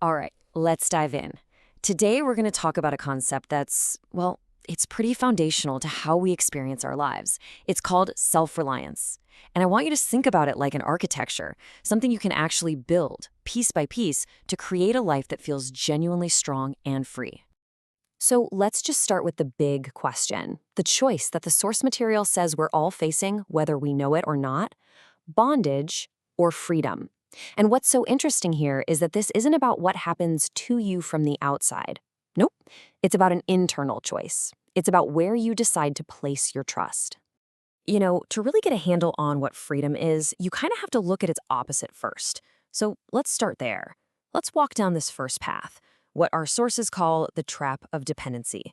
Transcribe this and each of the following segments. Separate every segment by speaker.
Speaker 1: All right, let's dive in. Today, we're going to talk about a concept that's, well, it's pretty foundational to how we experience our lives. It's called self-reliance. And I want you to think about it like an architecture, something you can actually build, piece by piece, to create a life that feels genuinely strong and free. So let's just start with the big question, the choice that the source material says we're all facing, whether we know it or not: bondage or freedom. And what's so interesting here is that this isn't about what happens to you from the outside. Nope. It's about an internal choice. It's about where you decide to place your trust. To really get a handle on what freedom is, you kind of have to look at its opposite first. So let's start there. Let's walk down this first path, what our sources call the trap of dependency.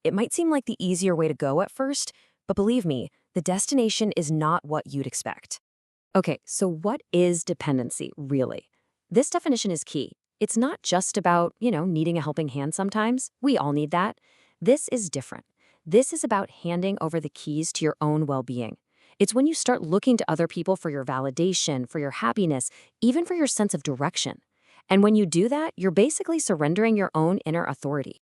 Speaker 1: It might seem like the easier way to go at first, but believe me, the destination is not what you'd expect. Okay, so what is dependency, really? This definition is key. It's not just about, needing a helping hand sometimes. We all need that. This is different. This is about handing over the keys to your own well-being. It's when you start looking to other people for your validation, for your happiness, even for your sense of direction. And when you do that, you're basically surrendering your own inner authority.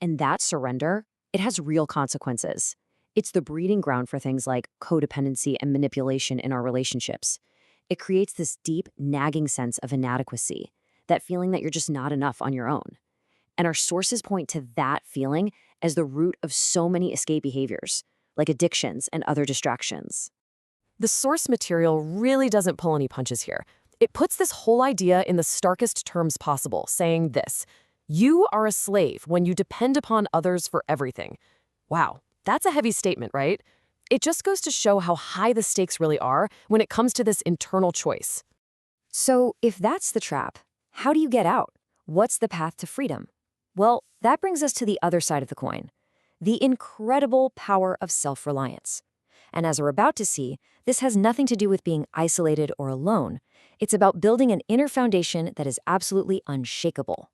Speaker 1: And that surrender, it has real consequences. It's the breeding ground for things like codependency and manipulation in our relationships. It creates this deep, nagging sense of inadequacy, that feeling that you're just not enough on your own. And our sources point to that feeling as the root of so many escape behaviors, like addictions and other distractions.
Speaker 2: The source material really doesn't pull any punches here. It puts this whole idea in the starkest terms possible, saying this: you are a slave when you depend upon others for everything. Wow, that's a heavy statement, right? It just goes to show how high the stakes really are when it comes to this internal choice.
Speaker 1: So if that's the trap, how do you get out? What's the path to freedom? Well, that brings us to the other side of the coin, the incredible power of self-reliance. And as we're about to see, this has nothing to do with being isolated or alone. It's about building an inner foundation that is absolutely unshakable.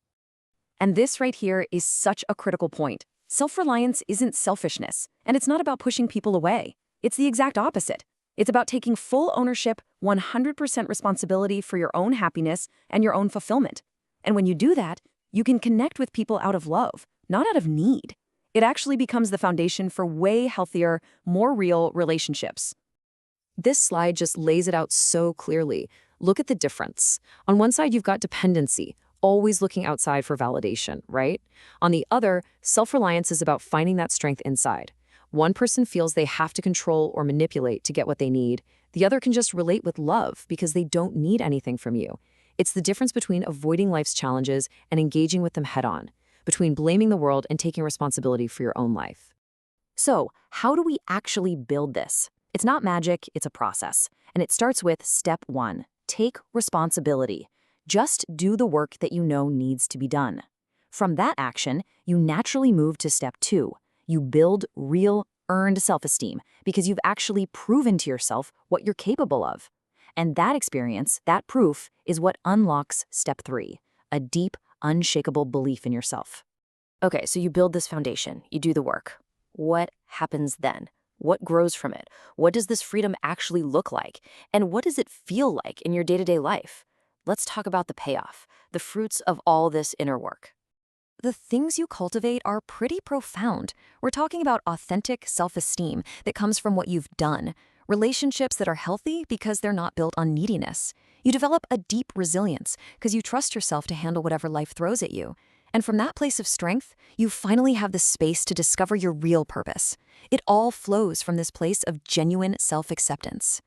Speaker 1: And this right here is such a critical point. Self-reliance isn't selfishness, and it's not about pushing people away. It's the exact opposite. It's about taking full ownership, 100% responsibility for your own happiness and your own fulfillment. And when you do that, you can connect with people out of love, not out of need. It actually becomes the foundation for way healthier, more real relationships. This slide just lays it out so clearly. Look at the difference. On one side, you've got dependency, always looking outside for validation, right? On the other, self-reliance is about finding that strength inside. One person feels they have to control or manipulate to get what they need. The other can just relate with love because they don't need anything from you. It's the difference between avoiding life's challenges and engaging with them head-on, between blaming the world and taking responsibility for your own life. So, how do we actually build this? It's not magic, it's a process. And it starts with step 1, take responsibility. Just do the work that you know needs to be done. From that action, you naturally move to step 2. You build real, earned self-esteem because you've actually proven to yourself what you're capable of. And that experience, that proof, is what unlocks step 3, a deep, unshakable belief in yourself. Okay, so you build this foundation, you do the work. What happens then? What grows from it? What does this freedom actually look like? And what does it feel like in your day-to-day life? Let's talk about the payoff, the fruits of all this inner work. The things you cultivate are pretty profound. We're talking about authentic self-esteem that comes from what you've done, relationships that are healthy because they're not built on neediness. You develop a deep resilience because you trust yourself to handle whatever life throws at you. And from that place of strength, you finally have the space to discover your real purpose. It all flows from this place of genuine self-acceptance.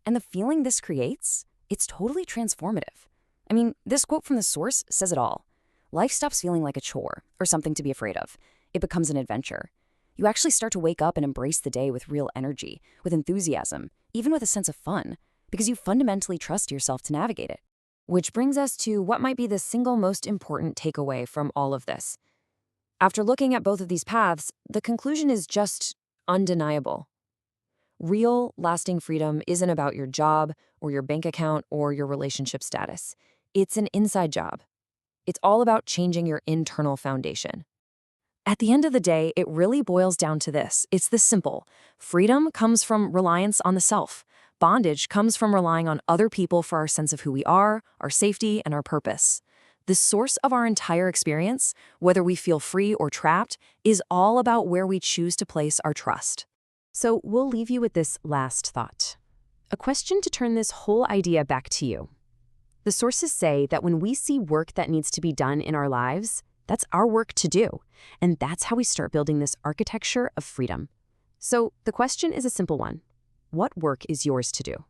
Speaker 1: And the feeling this creates, it's totally transformative. I mean, this quote from the source says it all. Life stops feeling like a chore or something to be afraid of. It becomes an adventure. You actually start to wake up and embrace the day with real energy, with enthusiasm, even with a sense of fun, because you fundamentally trust yourself to navigate it. Which brings us to what might be the single most important takeaway from all of this. After looking at both of these paths, the conclusion is just undeniable. Real, lasting freedom isn't about your job or your bank account or your relationship status. It's an inside job. It's all about changing your internal foundation. At the end of the day, it really boils down to this. It's this simple. Freedom comes from reliance on the self. Bondage comes from relying on other people for our sense of who we are, our safety, and our purpose. The source of our entire experience, whether we feel free or trapped, is all about where we choose to place our trust.
Speaker 2: So we'll leave you with this last thought. A question to turn this whole idea back to you. The sources say that when we see work that needs to be done in our lives, that's our work to do. And that's how we start building this architecture of freedom. So the question is a simple one. What work is yours to do?